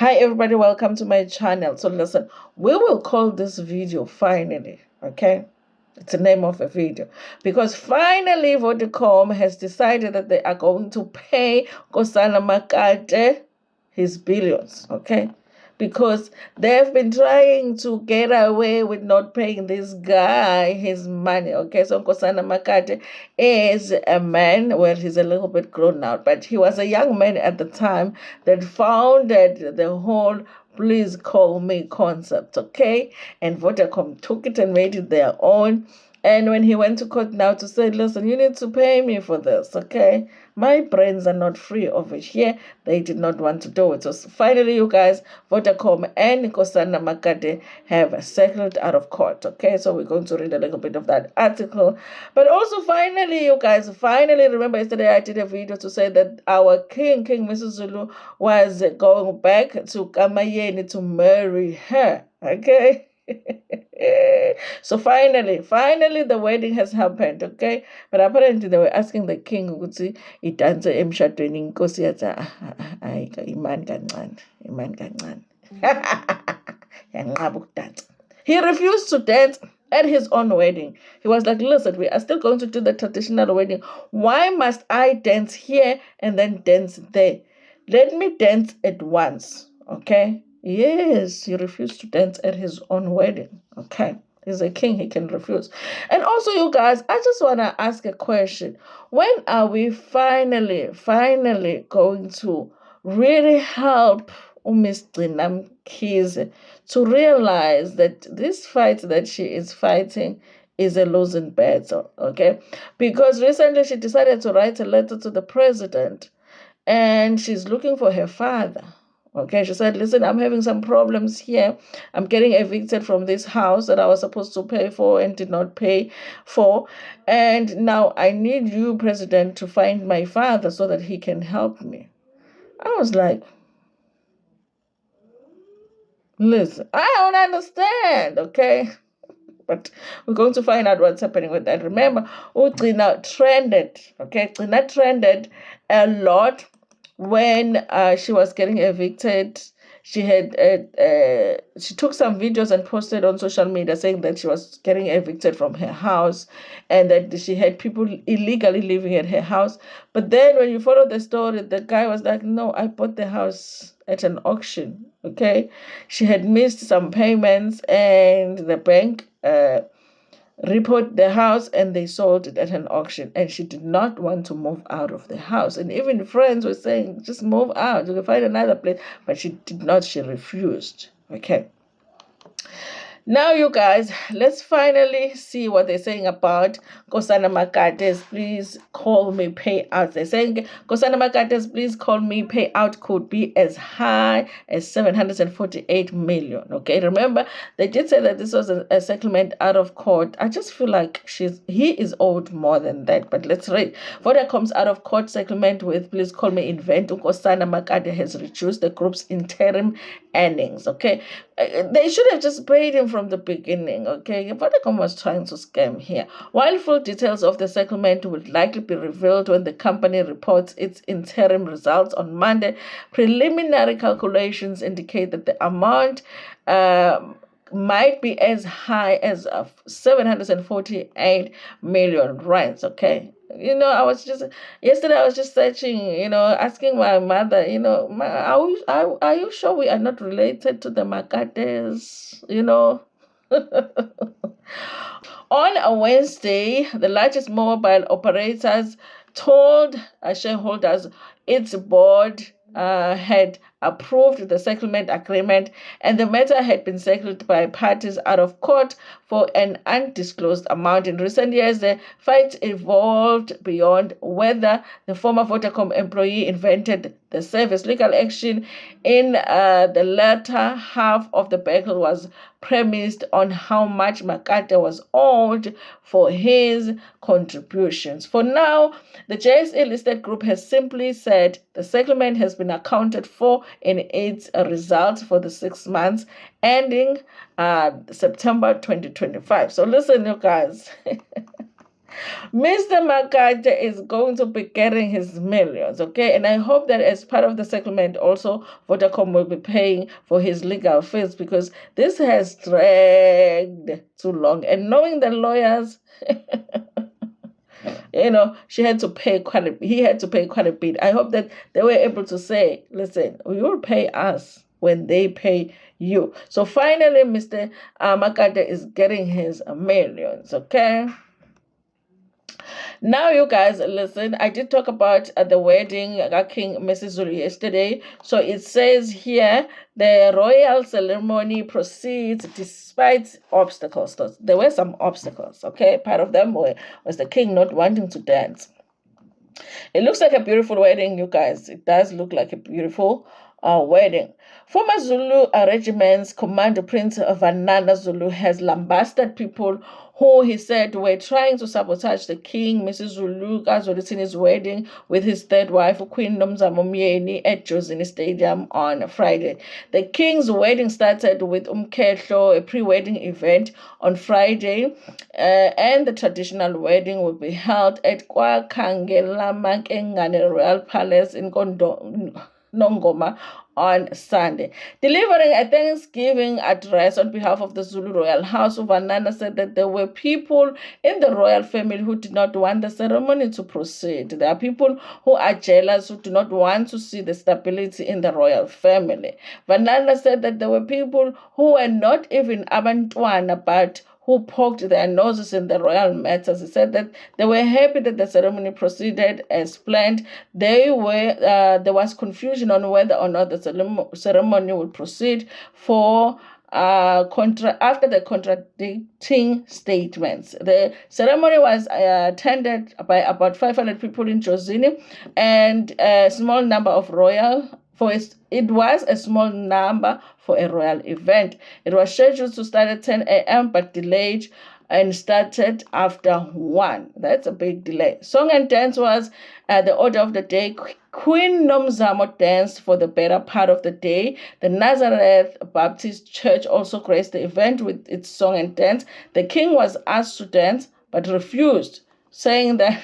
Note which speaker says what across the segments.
Speaker 1: Hi everybody, welcome to my channel. So listen, we will call this video Finally, okay? It's the name of a video because finally Vodacom has decided that they are going to pay Gcina Mkhize his billions, okay? Because they've been trying to get away with not paying this guy his money, okay? So Gcina Mkhize is a man, well, he's a little bit grown now, but he was a young man at the time that founded the whole please call me concept, okay? And Vodacom took it and made it their own. And when he went to court now to say, listen, you need to pay me for this, okay? My brains are not free over here. They did not want to do it. So finally, you guys, Vodacom and Gcina Mkhize have settled out of court, okay? So we're going to read a little bit of that article. But also, finally, you guys, remember yesterday I did a video to say that our King Mrs. Zulu, was going back to Kamayeni to marry her, okay? So finally, the wedding has happened, okay? But apparently they were asking the king ukuthi idanse emshadweni inkosi yathi hayi imani kancane yanqaba ukudansa. He refused to dance at his own wedding. He was like, listen, we are still going to do the traditional wedding. Why must I dance here and then dance there? Let me dance at once, okay? Yes, he refused to dance at his own wedding, okay? He's a king, he can refuse. And also, you guys, I just want to ask a question. When are we finally going to really help Miss Gcina Mkhize to realize that this fight that she is fighting is a losing battle, okay? Because recently she decided to write a letter to the president and she's looking for her father. Okay, she said, listen, I'm having some problems here. I'm getting evicted from this house that I was supposed to pay for and did not pay for. And now I need you, President, to find my father so that he can help me. I was like, listen, I don't understand, okay? But we're going to find out what's happening with that. Remember, Gcina trended, okay? Gcina trended a lot when she was getting evicted. She had she took some videos and posted on social media saying that she was getting evicted from her house and that she had people illegally living at her house. But then when you follow the story, the guy was like, no, I bought the house at an auction, okay? She had missed some payments and the bank report the house and they sold it at an auction, and she did not want to move out of the house. And even friends were saying, just move out, you can find another place. But she did not, she refused, okay? Now, you guys, let's finally see what they're saying about Gcina Mkhize's please call me payout. They're saying Gcina Mkhize's please call me payout could be as high as 748 million. Okay, remember they did say that this was a settlement out of court. I just feel like he is owed more than that. But let's read. Vodacom's out of court settlement with please call me invent Gcina Mkhize has reduced the group's interim earnings. Okay, they should have just paid him from the beginning, okay? Vodacom was trying to scam here. While full details of the settlement will likely be revealed when the company reports its interim results on Monday, preliminary calculations indicate that the amount might be as high as 748 million rands, okay? Yesterday I was just searching, asking my mother, are you sure we are not related to the Mkhizes, On a Wednesday, the largest mobile operators told shareholders its board had approved the settlement agreement and the matter had been settled by parties out of court for an undisclosed amount. In recent years, the fight evolved beyond whether the former Vodacom employee invented the service. Legal action in the latter half of the battle was premised on how much Mkhize was owed for his contributions. For now, the JSE-listed group has simply said the settlement has been accounted for in its results for the 6 months ending September 2025. So listen, you guys. Mr. Mkhize is going to be getting his millions, okay? And I hope that as part of the settlement, also Vodacom will be paying for his legal fees because this has dragged too long. And knowing the lawyers, she had to pay quite a he had to pay quite a bit. I hope that they were able to say, listen, you'll pay us when they pay you. So finally, Mr. Mkhize is getting his millions, okay? Now, you guys, listen. I did talk about the wedding at King Mrs. Zulu yesterday. So it says here the royal ceremony proceeds despite obstacles. So there were some obstacles, okay? Part of them was the king not wanting to dance. It looks like a beautiful wedding, you guys. It does look like a beautiful wedding. Former Zulu Regiment's Commander Prince Vanana Zulu has lambasted people who he said were trying to sabotage the king, Mrs. Zulu Kazolitini's wedding with his third wife, Queen Nomzamo Myeni, at Gcina Stadium on Friday. The king's wedding started with Umkehlo, a pre-wedding event on Friday, and the traditional wedding will be held at KwaKhangela Makengane Royal Palace in Nongoma on Sunday. Delivering a Thanksgiving address on behalf of the Zulu royal house, Vanana said that there were people in the royal family who did not want the ceremony to proceed. There are people who are jealous, who do not want to see the stability in the royal family. Vanana said that there were people who were not even abantwana, but who poked their noses in the royal matters. He said that they were happy that the ceremony proceeded as planned. There was confusion on whether or not the ceremony would proceed after the contradicting statements. The ceremony was attended by about 500 people in Gcina and a small number of it was a small number for a royal event. It was scheduled to start at 10 a.m. but delayed and started after 1. That's a big delay. Song and dance was the order of the day. Queen Nomzamo danced for the better part of the day. The Nazareth Baptist Church also graced the event with its song and dance. The king was asked to dance but refused, saying that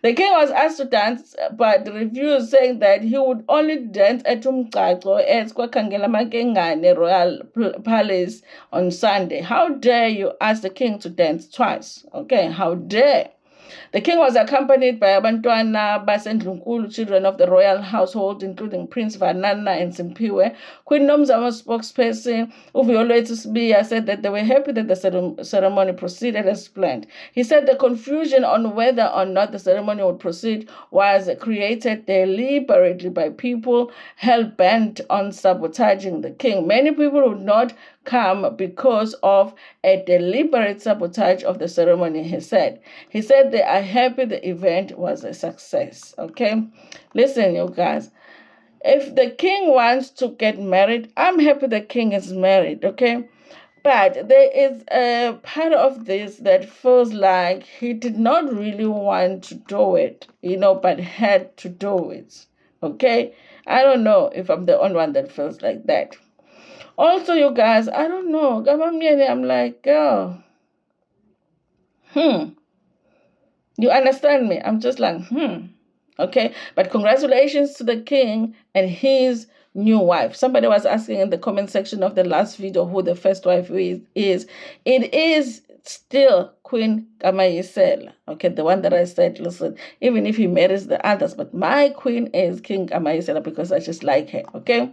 Speaker 1: the king was asked to dance, but refused, saying that he would only dance at Umgcaco at KwaKhangela Makengane Royal Palace on Sunday. How dare you ask the king to dance twice? Okay, how dare? The king was accompanied by abantwana basendlunkulu, children of the royal household, including Prince Vanana and Simpiwe. Queen Nomzamo's spokesperson, Uviolethu Sibiya, said that they were happy that the ceremony proceeded as planned. He said the confusion on whether or not the ceremony would proceed was created deliberately by people hell-bent on sabotaging the king. Many people would not come because of a deliberate sabotage of the ceremony, he said. He said they are happy the event was a success. Okay? Listen, you guys. If the king wants to get married, I'm happy the king is married, okay? But there is a part of this that feels like he did not really want to do it, but had to do it. Okay? I don't know if I'm the only one that feels like that. Also, you guys, I don't know. I'm like, girl. You understand me? I'm just like, Okay, but congratulations to the king and his new wife. Somebody was asking in the comment section of the last video who the first wife is. It is still Queen Kamayisela. Okay, the one that I said, listen, even if he marries the others, but my queen is King Kamayisela because I just like her. Okay.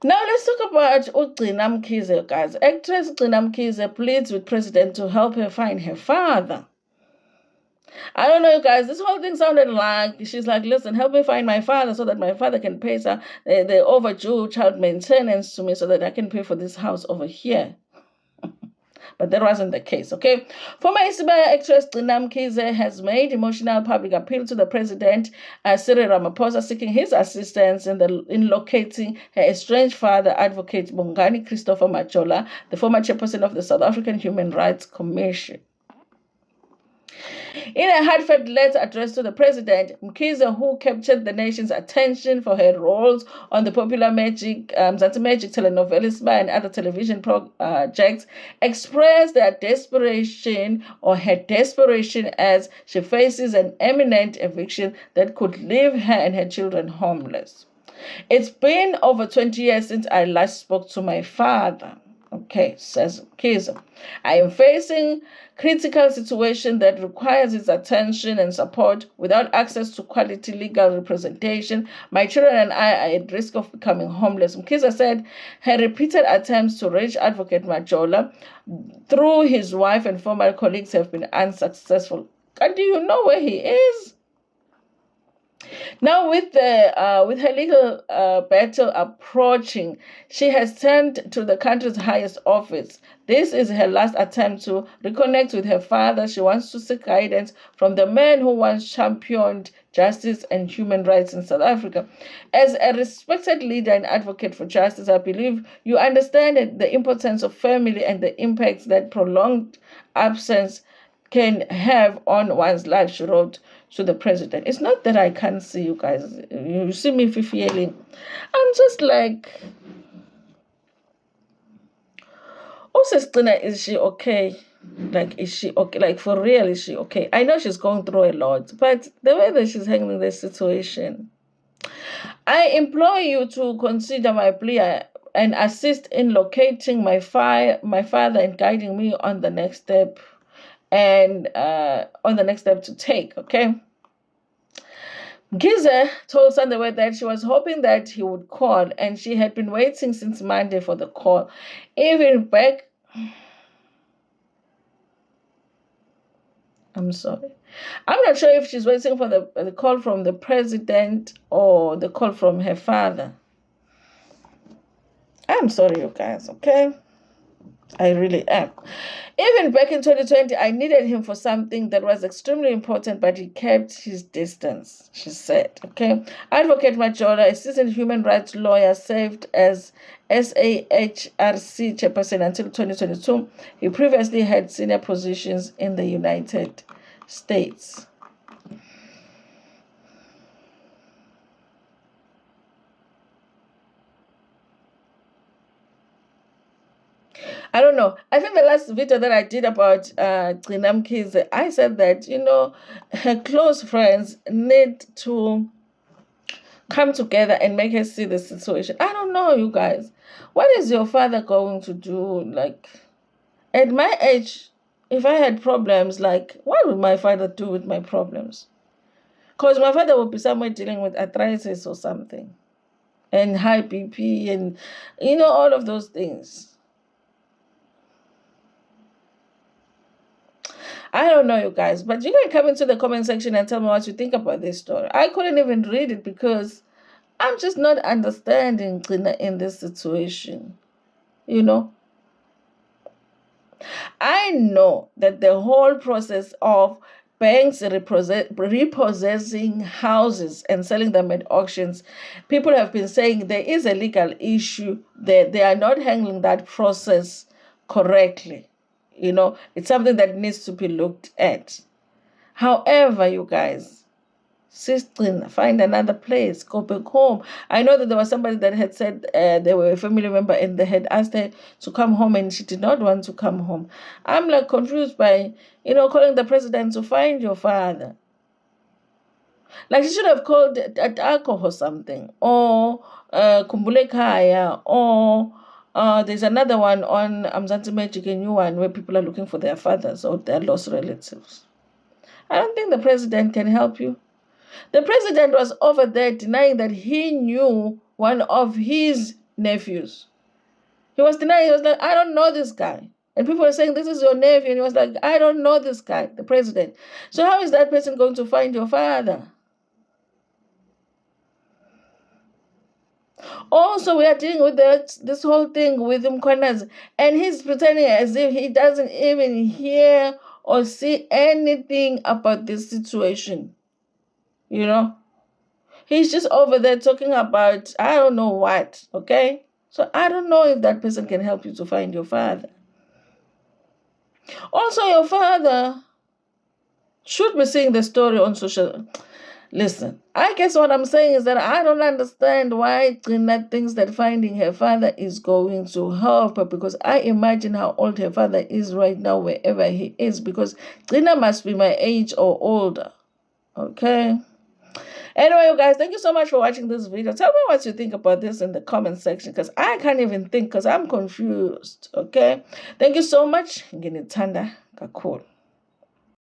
Speaker 1: Now let's talk about Gcina Mkhize, guys. Actress Gcina Mkhize pleads with president to help her find her father. I don't know, you guys. This whole thing sounded like she's like, listen, help me find my father so that my father can pay the overdue child maintenance to me so that I can pay for this house over here. But that wasn't the case, okay? Former Isibaya actress Gcina Mkhize has made emotional public appeal to the president, Cyril Ramaphosa, seeking his assistance in locating her estranged father, Advocate Bongani Christopher Majola, the former chairperson of the South African Human Rights Commission. In a heartfelt letter addressed to the president, Mkhize, who captured the nation's attention for her roles on the popular Mzansi Magic telenovela and other television projects, expressed their desperation or her desperation as she faces an imminent eviction that could leave her and her children homeless. It's been over 20 years since I last spoke to my father. Okay, says Mkhize. I am facing critical situation that requires his attention and support. Without access to quality legal representation, my children and I are at risk of becoming homeless. Mkhize said her repeated attempts to reach Advocate Majola through his wife and former colleagues have been unsuccessful. And do you know where he is? Now, with her legal battle approaching, she has turned to the country's highest office. This is her last attempt to reconnect with her father. She wants to seek guidance from the man who once championed justice and human rights in South Africa. As a respected leader and advocate for justice, I believe you understand the importance of family and the impacts that prolonged absence can have on one's life, she wrote to the president. It's not that I can't see you guys. You see me feeling. I'm just like, Gcina, is she okay? Like, is she okay? Like, for real, is she okay? I know she's going through a lot, but the way that she's handling this situation, I implore you to consider my plea and assist in locating my father and guiding me on the next step to take, okay? Mkhize told Sunday that she was hoping that he would call, and she had been waiting since Monday for the call. Even back, I'm sorry. I'm not sure if she's waiting for the call from the president or the call from her father. I'm sorry, you guys, okay? I really am. Even back in 2020, I needed him for something that was extremely important, but he kept his distance, she said. Okay. Advocate Majola, a seasoned human rights lawyer, served as SAHRC chairperson until 2022. He previously had senior positions in the United States. I don't know. I think the last video that I did about Gcina Mkhize, I said that, her close friends need to come together and make her see the situation. I don't know, you guys. What is your father going to do? Like, at my age, if I had problems, like, what would my father do with my problems? Because my father would be somewhere dealing with arthritis or something, and high BP, and, all of those things. I don't know, you guys, but you can come into the comment section and tell me what you think about this story. I couldn't even read it because I'm just not understanding Gcina in this situation. I know that the whole process of banks repossessing houses and selling them at auctions, people have been saying there is a legal issue that they are not handling that process correctly. It's something that needs to be looked at. However, you guys, sister, find another place, go back home. I know that there was somebody that had said they were a family member and they had asked her to come home and she did not want to come home. I'm like confused by, calling the president to find your father. Like she should have called at alcohol or something, or Kumbule Kaya, or there's another one on Mzansi Magic, a new one where people are looking for their fathers or their lost relatives. I don't think the president can help you. The president was over there denying that he knew one of his nephews. He was denying, he was like, I don't know this guy. And people were saying, this is your nephew. And he was like, I don't know this guy, the president. So how is that person going to find your father? Also, we are dealing with this whole thing with Mkhwanazi, and he's pretending as if he doesn't even hear or see anything about this situation. He's just over there talking about, I don't know what, okay? So I don't know if that person can help you to find your father. Also, your father should be seeing the story on social. Listen, I guess what I'm saying is that I don't understand why Gcina thinks that finding her father is going to help her, because I imagine how old her father is right now, wherever he is, because Gcina must be my age or older. Okay. Anyway, you guys, thank you so much for watching this video. Tell me what you think about this in the comment section, because I can't even think, because I'm confused. Okay. Thank you so much. Nginithanda kakhulu.